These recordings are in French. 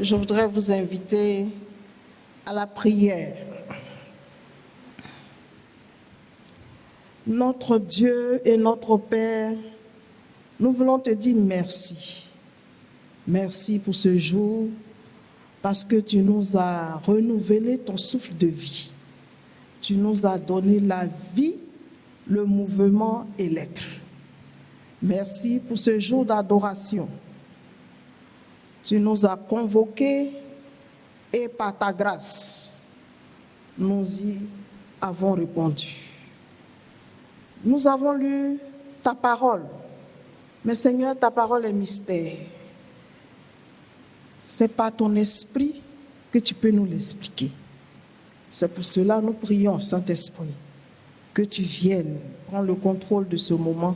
je voudrais vous inviter à la prière. Notre Dieu et notre Père, nous voulons te dire merci. Merci pour ce jour, parce que tu nous as renouvelé ton souffle de vie. Tu nous as donné la vie, le mouvement et l'être. Merci pour ce jour d'adoration. Tu nous as convoqués et par ta grâce, nous y avons répondu. Nous avons lu ta parole, mais Seigneur, ta parole est mystère. C'est par ton esprit que tu peux nous l'expliquer. C'est pour cela que nous prions, Saint-Esprit, que tu viennes prendre le contrôle de ce moment,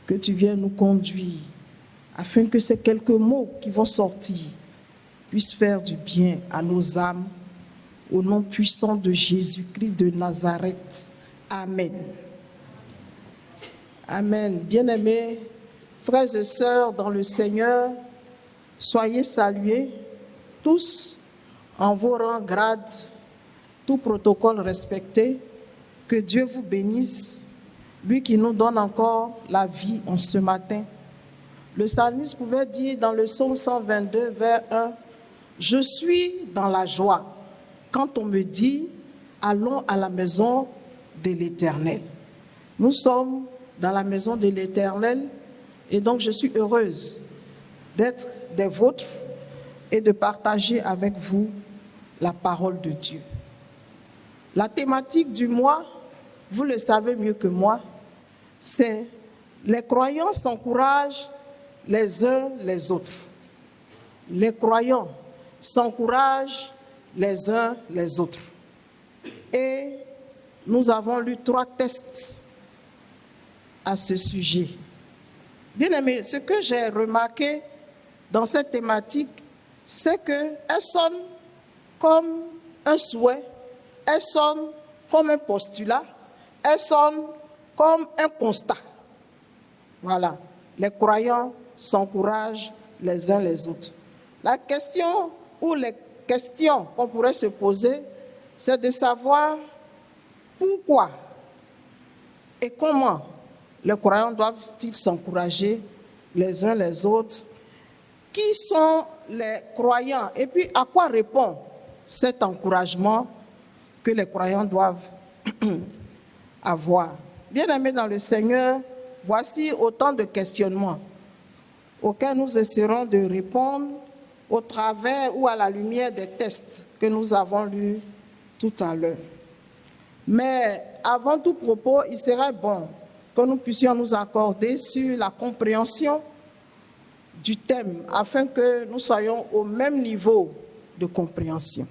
que tu viennes nous conduire, afin que ces quelques mots qui vont sortir puissent faire du bien à nos âmes, au nom puissant de Jésus-Christ de Nazareth. Amen. Amen. Bien-aimés, frères et sœurs dans le Seigneur, soyez salués, tous en vos rangs, grades, tout protocole respecté. Que Dieu vous bénisse, lui qui nous donne encore la vie en ce matin. Le psalmiste pouvait dire dans le psaume 122, vers 1, « Je suis dans la joie quand on me dit, allons à la maison de l'Éternel. » Nous sommes dans la maison de l'Éternel et donc je suis heureuse d'être des vôtres et de partager avec vous la parole de Dieu. La thématique du mois, vous le savez mieux que moi, c'est les croyants s'encouragent les uns les autres. Les croyants s'encouragent les uns les autres. Et nous avons lu 3 textes à ce sujet. Bien aimé, ce que j'ai remarqué dans cette thématique, c'est qu'elle sonne comme un souhait, elle sonne comme un postulat, elle sonne comme un constat. Voilà, les croyants s'encouragent les uns les autres. La question ou les questions qu'on pourrait se poser, c'est de savoir pourquoi et comment les croyants doivent-ils s'encourager les uns les autres. Qui sont les croyants et puis à quoi répond cet encouragement que les croyants doivent avoir. Bien-aimés dans le Seigneur, voici autant de questionnements auxquels nous essaierons de répondre au travers ou à la lumière des textes que nous avons lus tout à l'heure. Mais avant tout propos, il serait bon que nous puissions nous accorder sur la compréhension du thème afin que nous soyons au même niveau de compréhension.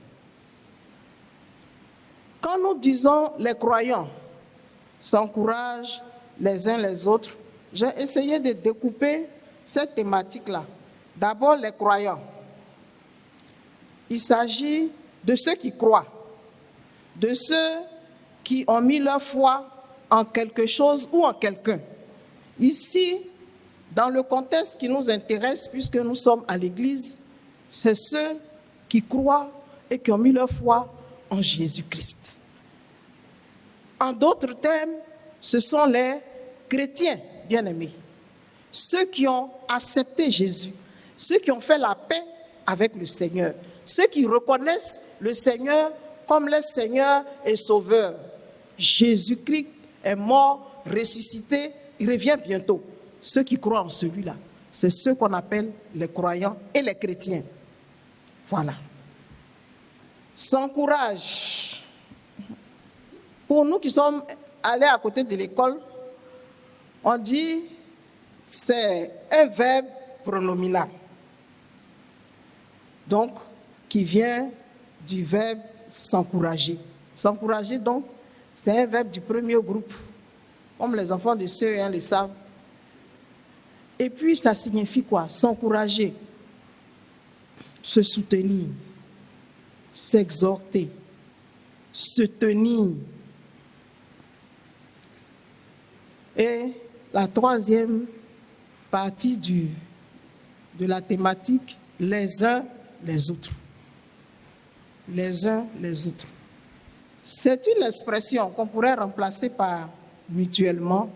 Quand nous disons les croyants s'encouragent les uns les autres, j'ai essayé de découper cette thématique-là. D'abord, les croyants. Il s'agit de ceux qui croient, de ceux qui ont mis leur foi en quelque chose ou en quelqu'un. Ici, dans le contexte qui nous intéresse, puisque nous sommes à l'Église, c'est ceux qui croient et qui ont mis leur foi en Jésus-Christ. En d'autres termes, ce sont les chrétiens bien-aimés, ceux qui ont accepté Jésus, ceux qui ont fait la paix avec le Seigneur, ceux qui reconnaissent le Seigneur comme le Seigneur et Sauveur. Jésus-Christ est mort, ressuscité, il revient bientôt. Ceux qui croient en celui-là, c'est ceux qu'on appelle les croyants et les chrétiens. Voilà. S'encourage. Pour nous qui sommes allés à côté de l'école, on dit c'est un verbe pronominal. Donc, qui vient du verbe s'encourager. S'encourager, donc, c'est un verbe du premier groupe, comme les enfants de CE1 le savent. Et puis, ça signifie quoi? S'encourager, se soutenir, s'exhorter, se tenir. Et la troisième partie de la thématique, les uns les autres. Les uns les autres. C'est une expression qu'on pourrait remplacer par mutuellement,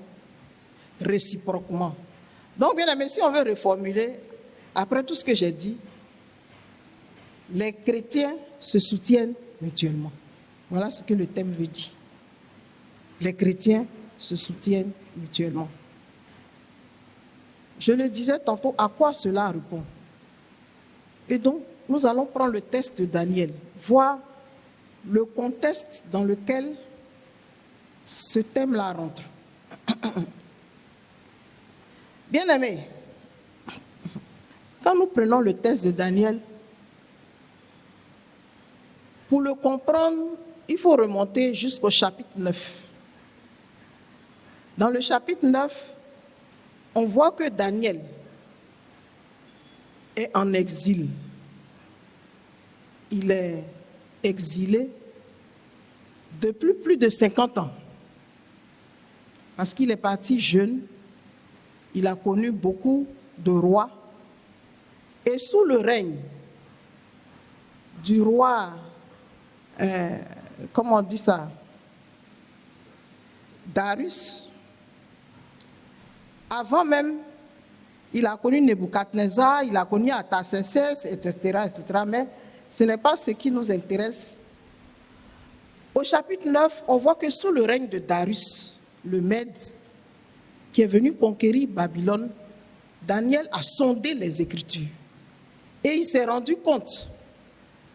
réciproquement. Donc, bien aimé, si on veut reformuler, après tout ce que j'ai dit, les chrétiens se soutiennent mutuellement. Voilà ce que le thème veut dire. Les chrétiens se soutiennent mutuellement. Je le disais tantôt, à quoi cela répond? Et donc, nous allons prendre le texte de Daniel, voir le contexte dans lequel ce thème-là rentre. Bien-aimés, quand nous prenons le texte de Daniel, pour le comprendre, il faut remonter jusqu'au chapitre 9. Dans le chapitre 9, on voit que Daniel est en exil. Il est exilé depuis plus de 50 ans. Parce qu'il est parti jeune, il a connu beaucoup de rois. Et sous le règne du roi, comment on dit ça, Darius, avant même, il a connu Nebuchadnezzar, il a connu Artaxerxès, etc., etc. Mais ce n'est pas ce qui nous intéresse. Au chapitre 9, on voit que sous le règne de Darius, le Mède, qui est venu conquérir Babylone, Daniel a sondé les Écritures. Et il s'est rendu compte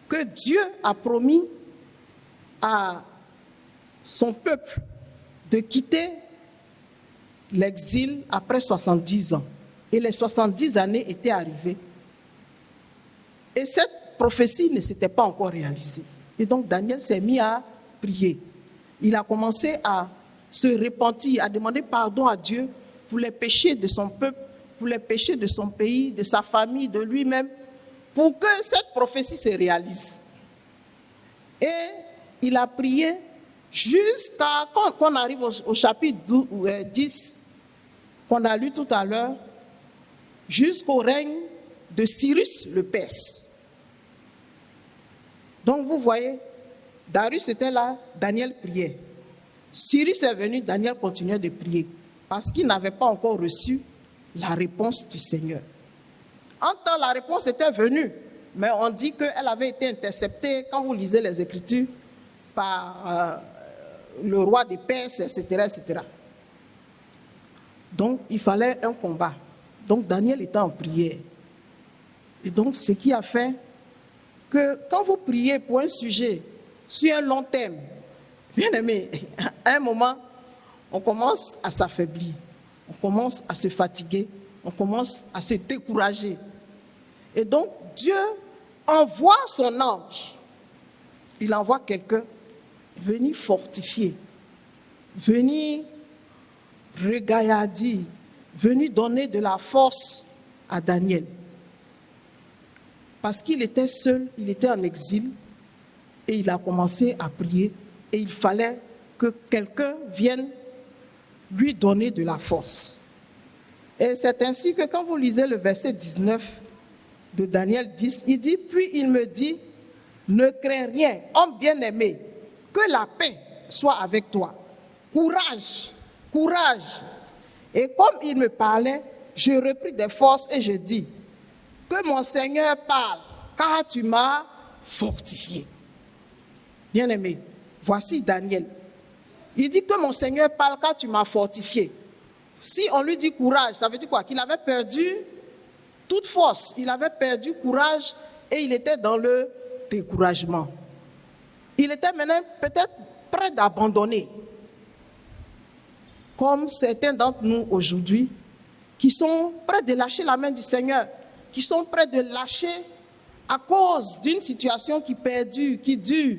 que Dieu a promis à son peuple de quitter l'exil après 70 ans. Et les 70 années étaient arrivées. Et cette prophétie ne s'était pas encore réalisée. Et donc Daniel s'est mis à prier. Il a commencé à se repentir, à demander pardon à Dieu pour les péchés de son peuple, pour les péchés de son pays, de sa famille, de lui-même, pour que cette prophétie se réalise. Et il a prié jusqu'à, quand on arrive au chapitre 10, qu'on a lu tout à l'heure, jusqu'au règne de Cyrus le Perse. Donc vous voyez, Darius était là, Daniel priait. Cyrus est venu, Daniel continuait de prier, parce qu'il n'avait pas encore reçu la réponse du Seigneur. En temps, la réponse était venue, mais on dit qu'elle avait été interceptée, quand vous lisez les Écritures, par le roi des Perses, etc., etc. Donc, il fallait un combat. Donc, Daniel était en prière. Et donc, ce qui a fait que quand vous priez pour un sujet sur un long terme, bien aimé, à un moment, on commence à s'affaiblir, on commence à se fatiguer, on commence à se décourager. Et donc, Dieu envoie son ange. Il envoie quelqu'un venir fortifier, venir regailladir, venir donner de la force à Daniel. Parce qu'il était seul, il était en exil, et il a commencé à prier, et il fallait que quelqu'un vienne lui donner de la force. Et c'est ainsi que quand vous lisez le verset 19 de Daniel 10, il dit, puis il me dit, ne crains rien, homme bien-aimé, que la paix soit avec toi. Courage, courage. Et comme il me parlait, je repris des forces et je dis, que mon Seigneur parle, car tu m'as fortifié. Bien-aimé, voici Daniel. Il dit que mon Seigneur parle, car tu m'as fortifié. Si on lui dit courage, ça veut dire quoi? Qu'il avait perdu toute force, il avait perdu courage et il était dans le découragement. Il était maintenant peut-être prêt d'abandonner. Comme certains d'entre nous aujourd'hui, qui sont prêts de lâcher la main du Seigneur, qui sont prêts de lâcher à cause d'une situation qui perdure, qui dure.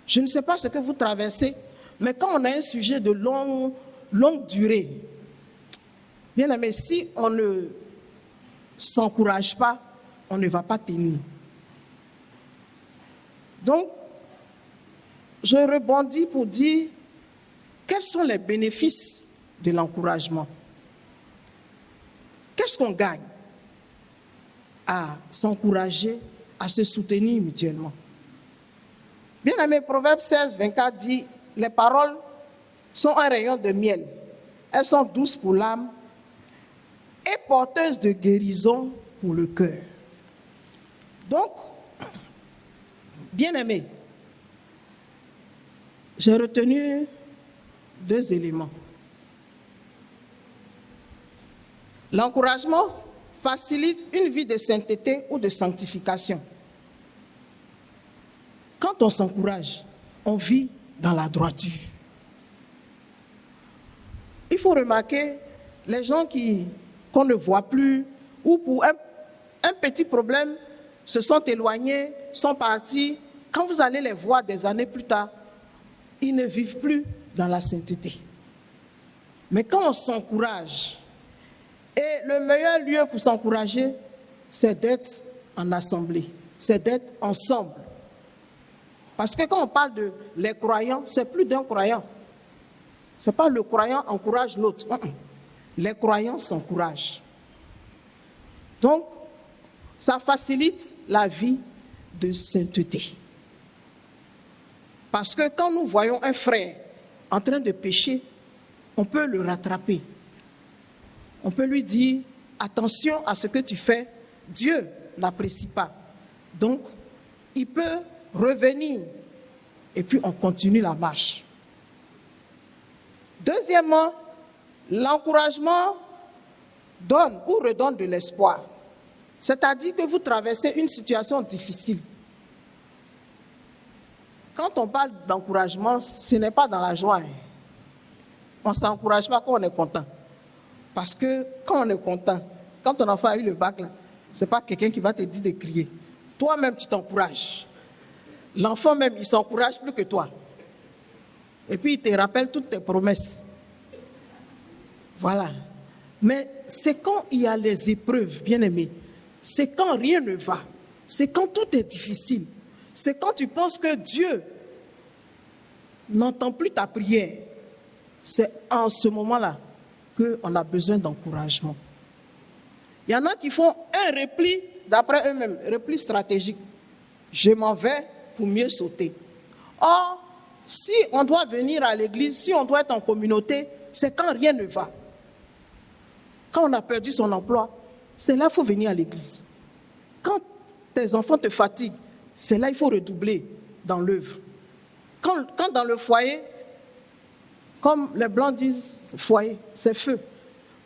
Je ne sais pas ce que vous traversez, mais quand on a un sujet de longue durée, bien aimé, si on ne s'encourage pas, on ne va pas tenir. Donc, je rebondis pour dire quels sont les bénéfices de l'encouragement. Qu'est-ce qu'on gagne à s'encourager, à se soutenir mutuellement. Bien aimé, Proverbe 16, 24 dit, les paroles sont un rayon de miel. Elles sont douces pour l'âme et porteuses de guérison pour le cœur. Donc, bien aimé, j'ai retenu 2 éléments. L'encouragement facilite une vie de sainteté ou de sanctification. Quand on s'encourage, on vit dans la droiture. Il faut remarquer les gens qu'on ne voit plus ou pour un petit problème se sont éloignés, sont partis. Quand vous allez les voir des années plus tard, ils ne vivent plus dans la sainteté. Mais quand on s'encourage, et le meilleur lieu pour s'encourager, c'est d'être en assemblée, c'est d'être ensemble. Parce que quand on parle de les croyants, c'est plus d'un croyant. Ce n'est pas le croyant encourage l'autre. Les croyants s'encouragent. Donc, ça facilite la vie de sainteté. Parce que quand nous voyons un frère en train de pécher, on peut le rattraper. On peut lui dire, attention à ce que tu fais, Dieu n'apprécie pas. Donc, il peut revenir et puis on continue la marche. Deuxièmement, l'encouragement donne ou redonne de l'espoir. C'est-à-dire que vous traversez une situation difficile. Quand on parle d'encouragement, ce n'est pas dans la joie. On ne s'encourage pas quand on est content. Parce que quand on est content, quand ton enfant a eu le bac, ce n'est pas quelqu'un qui va te dire de crier. Toi-même, tu t'encourages. L'enfant même, il s'encourage plus que toi. Et puis, il te rappelle toutes tes promesses. Voilà. Mais c'est quand il y a les épreuves, bien-aimés. C'est quand rien ne va. C'est quand tout est difficile. C'est quand tu penses que Dieu n'entend plus ta prière. C'est en ce moment-là qu'on a besoin d'encouragement. Il y en a qui font un repli d'après eux-mêmes, repli stratégique. Je m'en vais pour mieux sauter. Or, si on doit venir à l'église, si on doit être en communauté, c'est quand rien ne va. Quand on a perdu son emploi, c'est là qu'il faut venir à l'église. Quand tes enfants te fatiguent, c'est là qu'il faut redoubler dans l'œuvre. Quand dans le foyer, comme les Blancs disent, foyer, c'est feu.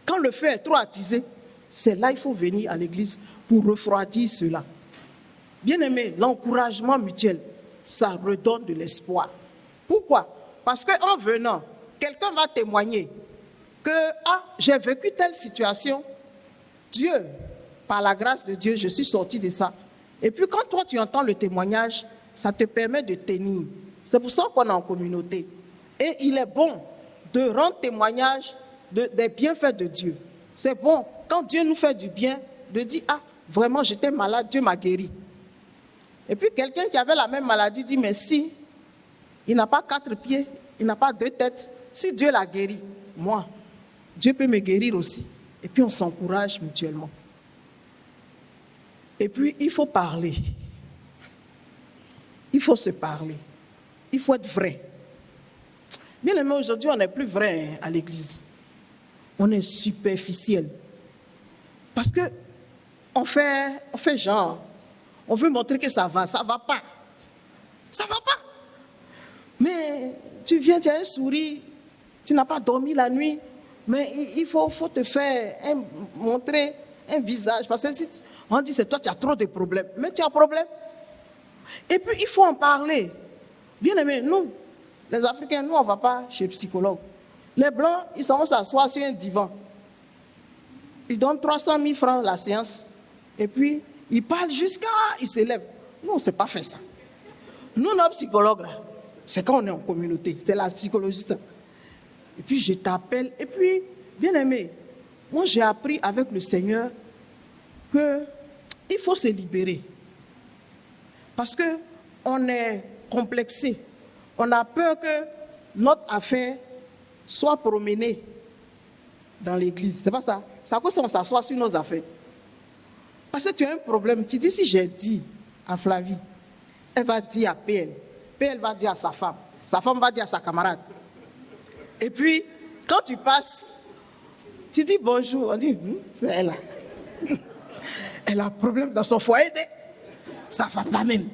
Quand le feu est trop attisé, c'est là qu'il faut venir à l'église pour refroidir cela. Bien aimé, l'encouragement mutuel, ça redonne de l'espoir. Pourquoi? Parce qu'en venant, quelqu'un va témoigner que j'ai vécu telle situation, Dieu, par la grâce de Dieu, je suis sorti de ça. Et puis quand toi tu entends le témoignage, ça te permet de tenir. C'est pour ça qu'on est en communauté. Et il est bon de rendre témoignage des bienfaits de Dieu. C'est bon, quand Dieu nous fait du bien, de dire, vraiment j'étais malade, Dieu m'a guéri. Et puis quelqu'un qui avait la même maladie dit, mais si, il n'a pas 4 pieds, il n'a pas 2 têtes, si Dieu l'a guéri, moi, Dieu peut me guérir aussi. Et puis on s'encourage mutuellement. Et puis il faut parler. Il faut se parler. Il faut être vrai. Bien aimé, aujourd'hui, on n'est plus vrai à l'église. On est superficiel. Parce que on fait genre. On veut montrer que ça va pas. Ça va pas. Mais tu viens, tu as un sourire, tu n'as pas dormi la nuit, mais il faut te faire montrer un visage. Parce que si on dit c'est toi, tu as trop de problèmes. Mais tu as un problème. Et puis il faut en parler. Bien aimé, nous, les Africains, nous, on ne va pas chez le psychologue. Les Blancs, ils s'en vont s'asseoir sur un divan. Ils donnent 300 000 francs la séance. Et puis, ils parlent jusqu'à... Ils s'élèvent. Nous, on ne sait pas faire ça. Nous, nos psychologues, là, c'est quand on est en communauté. C'est la psychologiste. Et puis, je t'appelle. Et puis, bien aimé, moi, j'ai appris avec le Seigneur qu'il faut se libérer. Parce qu'on est complexé. On a peur que notre affaire soit promenée dans l'église. C'est pas ça. C'est à cause qu'on s'assoit sur nos affaires. Parce que tu as un problème. Tu dis, si j'ai dit à Flavie. Elle va dire à PL. PL va dire à sa femme va dire à sa camarade. Et puis, quand tu passes, tu dis bonjour, on dit, c'est elle. Elle a un problème dans son foyer, ça ne va pas même.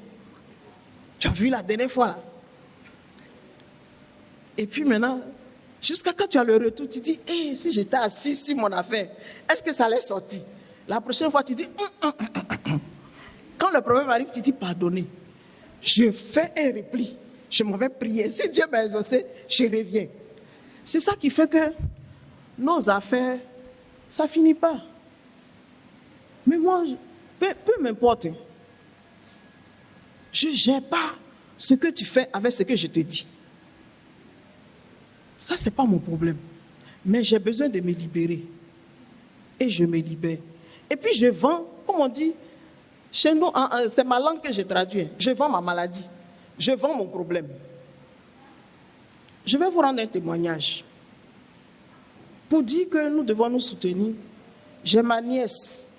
Tu as vu la dernière fois là. Et puis maintenant, jusqu'à quand tu as le retour, tu dis, si j'étais assis sur mon affaire, est-ce que ça allait sortir? La prochaine fois, tu dis, Quand le problème arrive, tu dis, pardonnez. Je fais un repli. Je m'en vais prier. Si Dieu m'a exaucé, je reviens. C'est ça qui fait que nos affaires, ça ne finit pas. Mais moi, peu m'importe. Je ne gère pas ce que tu fais avec ce que je te dis. Ça, ce n'est pas mon problème. Mais j'ai besoin de me libérer. Et je me libère. Et puis je vends, comme on dit, chez nous, c'est ma langue que je traduis. Je vends ma maladie. Je vends mon problème. Je vais vous rendre un témoignage. Pour dire que nous devons nous soutenir, j'ai ma nièce,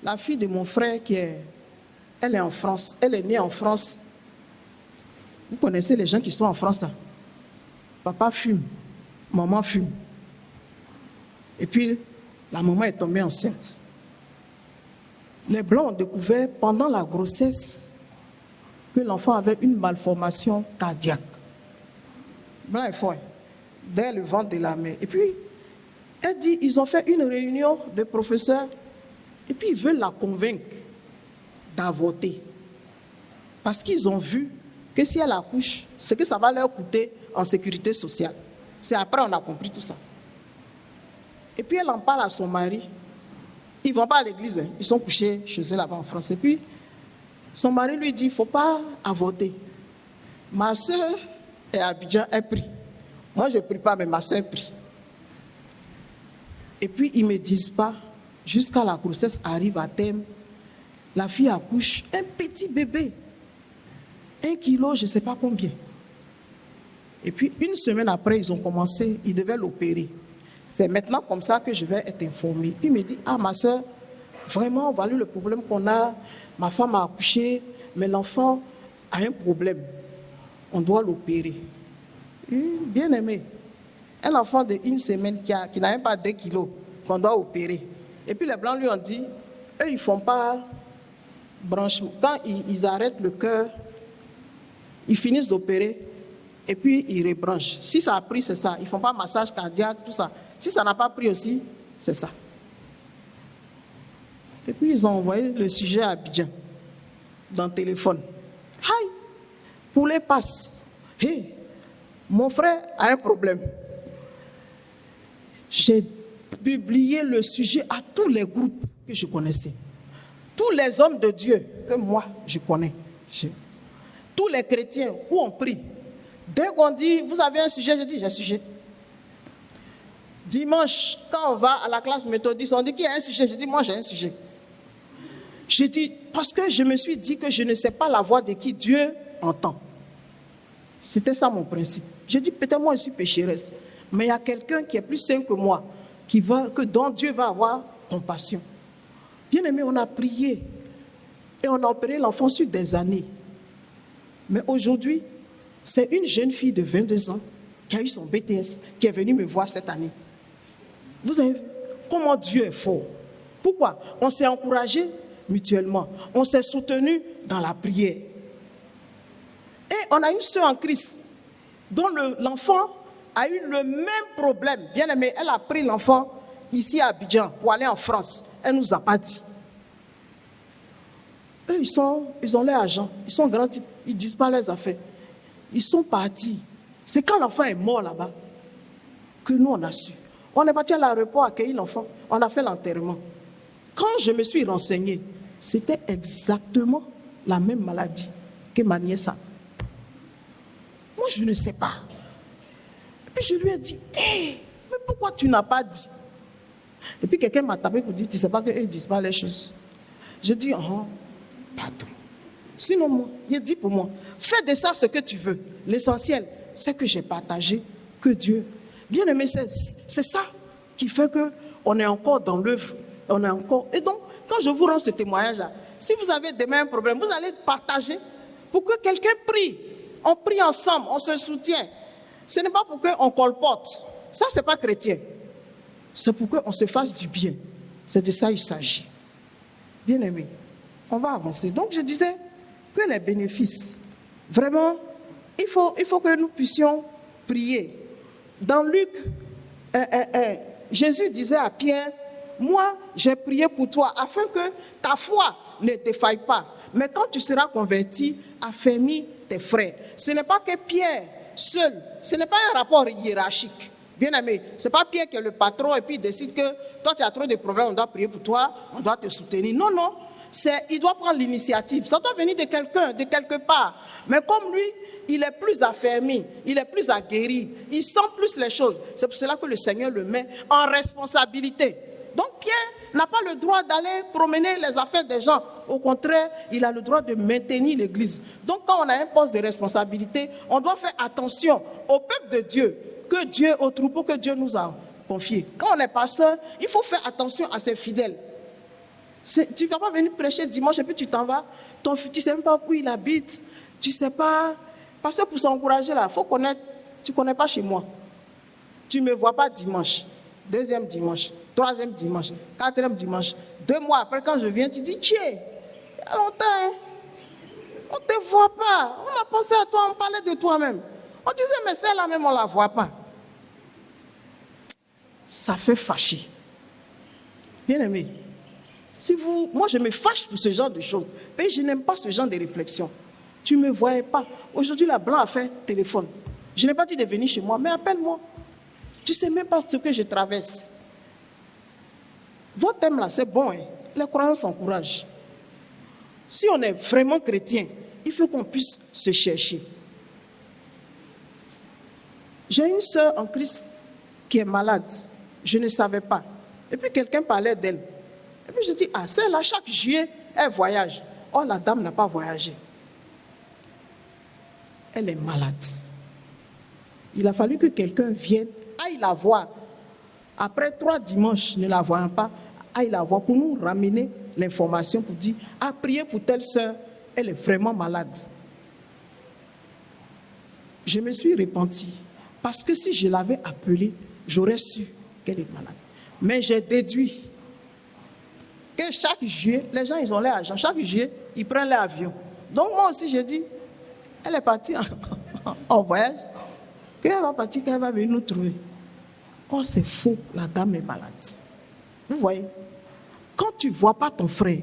la fille de mon frère elle est en France. Elle est née en France. Vous connaissez les gens qui sont en France là? Papa fume, maman fume. Et puis, la maman est tombée enceinte. Les Blancs ont découvert pendant la grossesse que l'enfant avait une malformation cardiaque. Blanc est fort, dès le ventre de la mère. Et puis, elle dit, ils ont fait une réunion de professeurs et puis ils veulent la convaincre d'avorter. Parce qu'ils ont vu que si elle accouche, ce que ça va leur coûter en sécurité sociale. C'est après on a compris tout ça. Et puis elle en parle à son mari. Ils ne vont pas à l'église, hein. Ils sont couchés chez eux là-bas en France. Et puis, son mari lui dit, il ne faut pas avorter. Ma soeur est à Abidjan, elle prie. Moi, je ne prie pas, mais ma soeur prie. Et puis, ils ne me disent pas, jusqu'à la grossesse arrive à terme, la fille accouche, un petit bébé. 1 kilo, je ne sais pas combien. Et puis, une semaine après, ils ont commencé, ils devaient l'opérer. C'est maintenant comme ça que je vais être informée. Puis il me dit, ma soeur, vraiment, voilà le problème qu'on a. Ma femme a accouché, mais l'enfant a un problème. On doit l'opérer. Bien aimé. Un enfant de 1 semaine qui n'a même pas 2 kilos, qu'on doit opérer. Et puis les Blancs lui ont dit, eux, ils ne font pas branchement. Quand ils arrêtent le cœur, ils finissent d'opérer, et puis ils rebranchent. Si ça a pris, c'est ça. Ils ne font pas massage cardiaque, tout ça. Si ça n'a pas pris aussi, c'est ça. Et puis ils ont envoyé le sujet à Abidjan, dans le téléphone. Aïe, pour les passes. Hey, mon frère a un problème. J'ai publié le sujet à tous les groupes que je connaissais. Tous les hommes de Dieu que moi, je connais. Tous les chrétiens où on prie. Dès qu'on dit, vous avez un sujet, je dis, j'ai un sujet. Dimanche, quand on va à la classe méthodiste, on dit qu'il y a un sujet. Je dis, moi j'ai un sujet. Je dis, parce que je me suis dit que je ne sais pas la voix de qui Dieu entend. C'était ça mon principe. Je dis, peut-être moi je suis pécheresse, mais il y a quelqu'un qui est plus saint que moi, dont Dieu va avoir compassion. Bien aimé, on a prié et on a opéré l'enfant sur des années. Mais aujourd'hui, c'est une jeune fille de 22 ans qui a eu son BTS, qui est venue me voir cette année. Vous avez vu comment Dieu est fort. Pourquoi? On s'est encouragés mutuellement. On s'est soutenus dans la prière. Et on a une soeur en Christ dont l'enfant a eu le même problème. Bien aimé, elle a pris l'enfant ici à Abidjan pour aller en France. Elle ne nous a pas dit. Eux, ils ont leur argent. Ils sont grands types. Ils ne disent pas leurs affaires. Ils sont partis. C'est quand l'enfant est mort là-bas que nous, on a su. On est parti à l'aéroport accueillir l'enfant. On a fait l'enterrement. Quand je me suis renseignée, c'était exactement la même maladie que ma nièce a. Moi, je ne sais pas. Et puis je lui ai dit, mais pourquoi tu n'as pas dit? Et puis quelqu'un m'a tapé pour dire, tu ne sais pas qu'eux ne disent pas les choses. Je dis, pardon. Sinon, moi, il dit pour moi, fais de ça ce que tu veux. L'essentiel, c'est que j'ai partagé, que Dieu. Bien aimé, c'est ça qui fait qu'on est encore dans l'œuvre On est encore. Et donc, quand je vous rends ce témoignage-là, si vous avez demain un problème, vous allez partager pour que quelqu'un prie. On prie ensemble, on se soutient. Ce n'est pas pour qu'on colporte. Ça, ce n'est pas chrétien. C'est pour qu'on se fasse du bien. C'est de ça qu'il s'agit. Bien aimé, on va avancer. Donc, je disais que les bénéfices, vraiment, il faut que nous puissions prier. Dans Luc, Jésus disait à Pierre, moi, j'ai prié pour toi afin que ta foi ne défaille pas. Mais quand tu seras converti, affermis tes frères. Ce n'est pas que Pierre seul, ce n'est pas un rapport hiérarchique. Bien aimé, ce n'est pas Pierre qui est le patron et puis il décide que toi tu as trop de problèmes, on doit prier pour toi, on doit te soutenir. Non, non, il doit prendre l'initiative. Ça doit venir de quelqu'un, de quelque part. Mais comme lui, il est plus affermi, il est plus aguerri, il sent plus les choses. C'est pour cela que le Seigneur le met en responsabilité. Donc Pierre n'a pas le droit d'aller promener les affaires des gens. Au contraire, il a le droit de maintenir l'église. Donc quand on a un poste de responsabilité, on doit faire attention au peuple de Dieu, au troupeau que Dieu nous a confié. Quand on est pasteur, il faut faire attention à ses fidèles. Tu ne vas pas venir prêcher dimanche et puis tu t'en vas. Tu ne sais même pas où il habite. Tu ne sais pas. Parce que pour s'encourager là, il faut connaître. Tu ne connais pas chez moi. Tu ne me vois pas dimanche. Deuxième dimanche. Troisième dimanche. Quatrième dimanche. 2 mois après, quand je viens, tu dis, tiens, on ne te voit pas. On a pensé à toi, on parlait de toi-même. On disait, mais celle-là même, on ne la voit pas. Ça fait fâcher. Bien aimé. Moi, je me fâche pour ce genre de choses. Mais je n'aime pas ce genre de réflexion. Tu ne me voyais pas. Aujourd'hui, la Blanc a fait téléphone. Je n'ai pas dit de venir chez moi, mais appelle-moi. Tu ne sais même pas ce que je traverse. Votre thème là, c'est bon. Hein? Les croyants s'encouragent. Si on est vraiment chrétien, il faut qu'on puisse se chercher. J'ai une sœur en Christ qui est malade. Je ne savais pas. Et puis quelqu'un parlait d'elle. Et puis je dis, ah, celle-là, chaque juillet, elle voyage. Oh, la dame n'a pas voyagé. Elle est malade. Il a fallu que quelqu'un vienne, aille la voir. Après 3 dimanches, ne la voyant pas, aille la voir pour nous ramener l'information pour dire, ah, priez pour telle sœur, elle est vraiment malade. Je me suis repenti. Parce que si je l'avais appelée, j'aurais su qu'elle est malade. Mais j'ai déduit que chaque juillet, les gens, ils ont leur argent. Chaque juillet, ils prennent leur avion. Donc moi aussi, j'ai dit, elle est partie en voyage. Puis elle va partir, qu'elle va venir nous trouver. Oh, c'est faux, la dame est malade. Vous voyez, quand tu ne vois pas ton frère,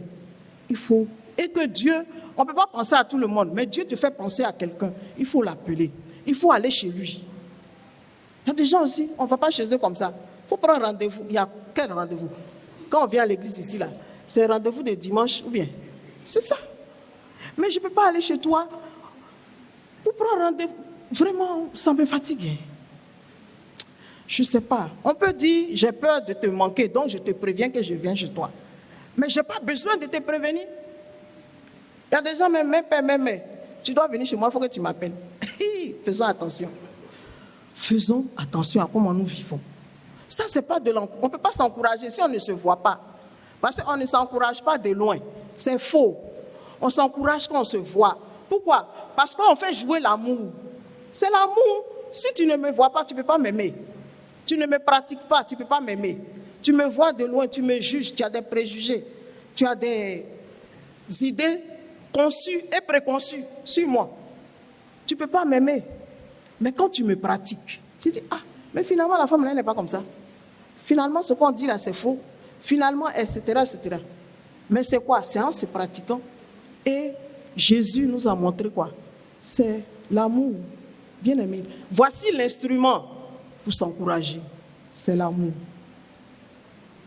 il faut... Et que Dieu, on ne peut pas penser à tout le monde, mais Dieu te fait penser à quelqu'un. Il faut l'appeler. Il faut aller chez lui. Il y a des gens aussi, on ne va pas chez eux comme ça. Il faut prendre rendez-vous. Il y a quel rendez-vous? Quand on vient à l'église ici, là, c'est rendez-vous de dimanche ou bien? C'est ça. Mais je ne peux pas aller chez toi pour prendre rendez-vous. Vraiment, ça me fatigue. Je ne sais pas. On peut dire, j'ai peur de te manquer, donc je te préviens que je viens chez toi. Mais je n'ai pas besoin de te prévenir. Il y a des gens, mais tu dois venir chez moi, il faut que tu m'appelles. Faisons attention. Faisons attention à comment nous vivons. Ça, c'est pas de l'encouragement. On ne peut pas s'encourager si on ne se voit pas. Parce qu'on ne s'encourage pas de loin. C'est faux. On s'encourage quand on se voit. Pourquoi? Parce qu'on fait jouer l'amour. C'est l'amour. Si tu ne me vois pas, tu ne peux pas m'aimer. Tu ne me pratiques pas, tu ne peux pas m'aimer. Tu me vois de loin, tu me juges, tu as des préjugés. Tu as des idées conçues et préconçues sur moi. Tu ne peux pas m'aimer. Mais quand tu me pratiques, tu dis, ah, mais finalement, la femme, elle n'est pas comme ça. Finalement, ce qu'on dit là, c'est faux. Finalement, etc., etc. Mais c'est quoi? C'est en se pratiquant. Et Jésus nous a montré quoi? C'est l'amour. Bien aimé. Voici l'instrument pour s'encourager. C'est l'amour.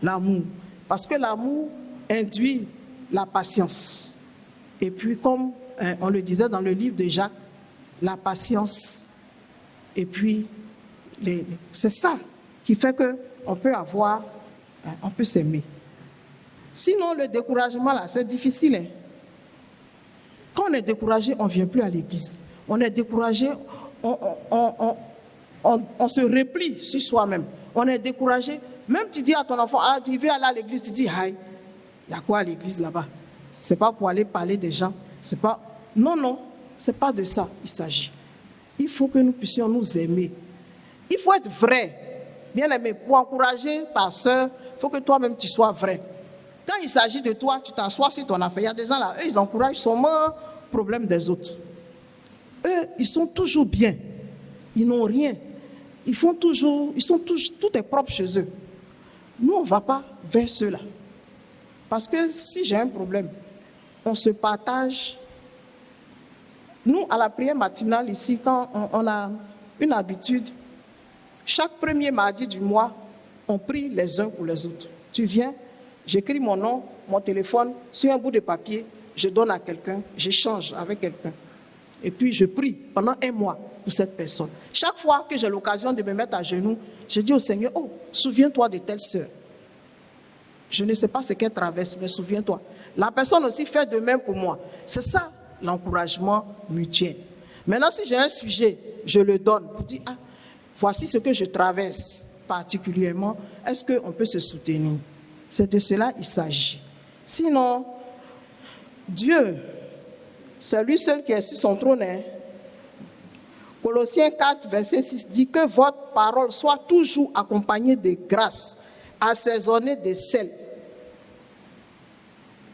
L'amour. Parce que l'amour induit la patience. Et puis, comme on le disait dans le livre de Jacques, la patience. Et puis, c'est ça qui fait qu'on peut avoir, on peut s'aimer. Sinon, le découragement, là, c'est difficile. Hein? Quand on est découragé, on ne vient plus à l'église. On est découragé, on se replie sur soi-même. On est découragé, Même tu dis à ton enfant, ah, tu veux aller à l'église, tu dis, aïe, il y a quoi à l'église là-bas? C'est pas pour aller parler des gens. C'est pas... Non, non, c'est pas de ça il s'agit. Il faut que nous puissions nous aimer. Il faut être vrai. Bien aimé, pour encourager ta soeur, il faut que toi-même tu sois vrai. Quand il s'agit de toi, tu t'assois sur ton affaire. Il y a des gens là, eux, ils encouragent seulement le problème des autres. Eux, ils sont toujours bien. Ils n'ont rien. Ils sont toujours, tout est propre chez eux. Nous, on ne va pas vers ceux-là. Parce que si j'ai un problème, on se partage. Nous, à la prière matinale ici, quand on a une habitude, chaque premier mardi du mois, on prie les uns pour les autres. Tu viens, j'écris mon nom, mon téléphone sur un bout de papier, je donne à quelqu'un, j'échange avec quelqu'un. Et puis je prie pendant un mois pour cette personne. Chaque fois que j'ai l'occasion de me mettre à genoux, je dis au Seigneur, oh, souviens-toi de telle sœur. Je ne sais pas ce qu'elle traverse, mais souviens-toi. La personne aussi fait de même pour moi. C'est ça l'encouragement mutuel. Maintenant, si j'ai un sujet, je le donne pour dire, ah, voici ce que je traverse particulièrement. Est-ce qu'on peut se soutenir? C'est de cela qu'il s'agit. Sinon, Dieu, c'est lui seul qui est sur son trône. Colossiens 4, verset 6 dit que votre parole soit toujours accompagnée de grâce, assaisonnée de sel.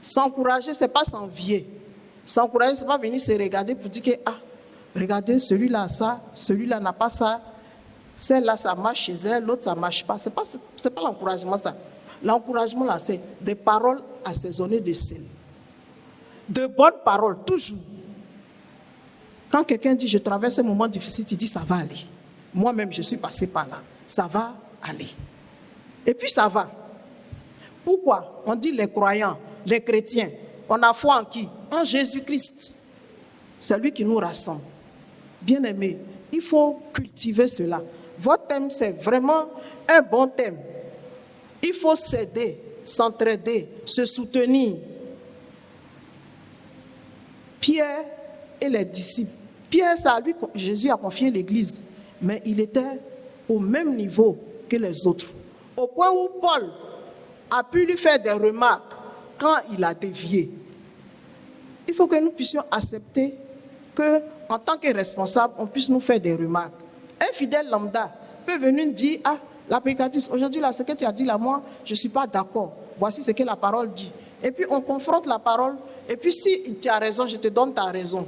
S'encourager, ce n'est pas s'envier. S'encourager, ce n'est pas venir se regarder pour dire que, ah, regardez, celui-là a ça, celui-là n'a pas ça. Celle-là, ça marche chez elle, l'autre, ça ne marche pas. Ce n'est pas l'encouragement, ça. L'encouragement, là, c'est des paroles assaisonnées de sel. De bonnes paroles, toujours. Quand quelqu'un dit, je traverse un moment difficile, tu dis, ça va aller. Moi-même, je suis passé par là. Ça va aller. Et puis, ça va. Pourquoi? On dit les croyants, les chrétiens. On a foi en qui? En Jésus-Christ. C'est lui qui nous rassemble. Bien-aimés, il faut cultiver cela. Votre thème, c'est vraiment un bon thème. Il faut s'aider, s'entraider, se soutenir. Pierre et les disciples. Pierre, ça à lui, Jésus a confié l'église, mais il était au même niveau que les autres. Au point où Paul a pu lui faire des remarques quand il a dévié. Il faut que nous puissions accepter que, en tant que responsable, on puisse nous faire des remarques. Un fidèle lambda peut venir dire, ah, la prédicatrice, aujourd'hui, là, ce que tu as dit là, moi, je ne suis pas d'accord. Voici ce que la parole dit. Et puis, on confronte la parole. Et puis, si tu as raison, je te donne ta raison.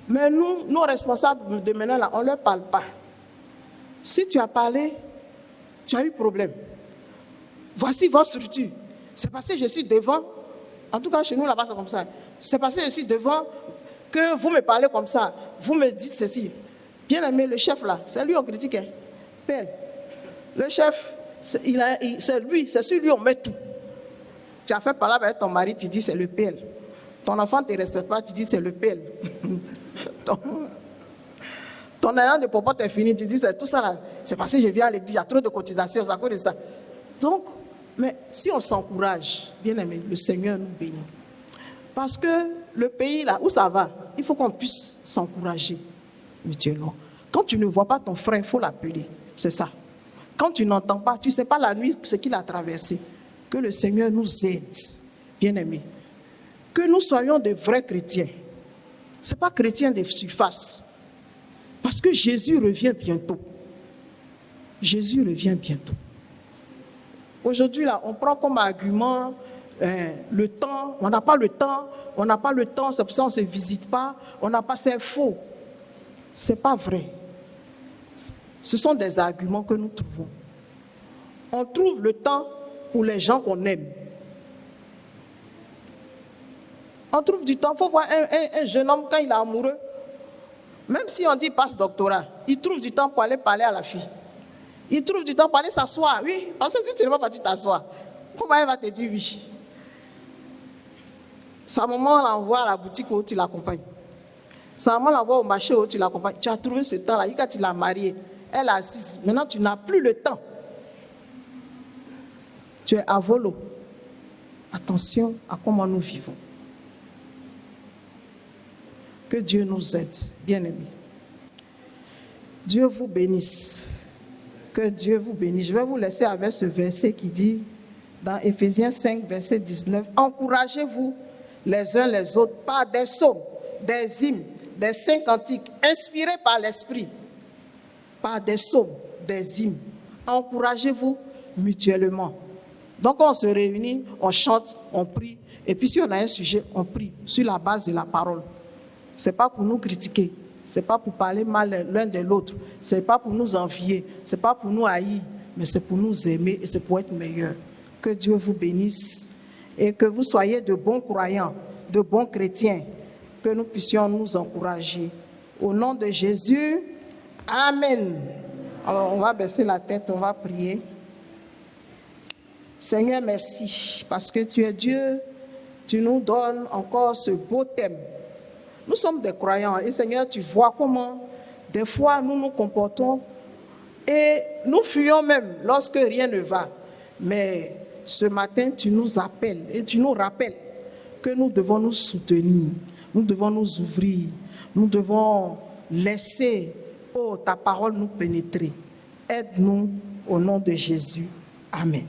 Mais nous, nos responsables de maintenant, là, on ne leur parle pas. Si tu as parlé, tu as eu problème. Voici votre structure. C'est parce que je suis devant. En tout cas, chez nous, là-bas, c'est comme ça. C'est parce que je suis devant que vous me parlez comme ça. Vous me dites ceci. Bien aimé, le chef là, c'est lui on critique. Pelle. Le chef, c'est lui, c'est sur lui on met tout. Tu as fait parler avec ton mari, tu dis c'est le pelle. Ton enfant ne te respecte pas, tu dis c'est le pelle. Ton ayant de popote est fini, tu dis c'est tout ça là. C'est parce que je viens à l'église, il y a trop de cotisations, c'est à cause de ça. Donc, mais si on s'encourage, bien aimé, le Seigneur nous bénit. Parce que le pays là, où ça va, il faut qu'on puisse s'encourager mutuellement. Quand tu ne vois pas ton frère, il faut l'appeler. C'est ça. Quand tu n'entends pas, tu ne sais pas la nuit ce qu'il a traversé. Que le Seigneur nous aide, bien aimé. Que nous soyons des vrais chrétiens. Ce n'est pas chrétiens de surface. Parce que Jésus revient bientôt. Jésus revient bientôt. Aujourd'hui, là, on prend comme argument le temps. On n'a pas le temps. On n'a pas le temps, c'est pour ça qu'on ne se visite pas. On n'a pas, c'est faux. Ce n'est pas vrai. Ce sont des arguments que nous trouvons. On trouve le temps pour les gens qu'on aime. On trouve du temps. Il faut voir un jeune homme quand il est amoureux. Même si on dit passe doctorat, il trouve du temps pour aller parler à la fille. Il trouve du temps pour aller s'asseoir. Oui, parce que si tu ne vas pas t'asseoir, comment elle va te dire oui? Sa maman l'envoie à la boutique où tu l'accompagnes. Sa maman l'envoie au marché où tu l'accompagnes. Tu as trouvé ce temps-là. Quand tu l'as mariée, elle est assise. Maintenant, tu n'as plus le temps. Tu es à volo. Attention à comment nous vivons. Que Dieu nous aide, bien-aimés. Dieu vous bénisse. Que Dieu vous bénisse. Je vais vous laisser avec ce verset qui dit, dans Éphésiens 5, verset 19, « Encouragez-vous les uns les autres par des psaumes, des hymnes, des saints cantiques, inspirés par l'Esprit, par des psaumes, des hymnes. Encouragez-vous mutuellement. » Donc on se réunit, on chante, on prie, et puis si on a un sujet, on prie sur la base de la parole. Ce n'est pas pour nous critiquer, ce n'est pas pour parler mal l'un de l'autre, ce n'est pas pour nous envier, ce n'est pas pour nous haïr, mais c'est pour nous aimer et c'est pour être meilleur. Que Dieu vous bénisse et que vous soyez de bons croyants, de bons chrétiens, que nous puissions nous encourager. Au nom de Jésus, Amen. Alors, on va baisser la tête, on va prier. Seigneur, merci, parce que tu es Dieu, tu nous donnes encore ce beau thème. Nous sommes des croyants et Seigneur, tu vois comment des fois nous nous comportons et nous fuyons même lorsque rien ne va. Mais ce matin, tu nous appelles et tu nous rappelles que nous devons nous soutenir, nous devons nous ouvrir, nous devons laisser ta parole nous pénétrer. Aide-nous au nom de Jésus. Amen.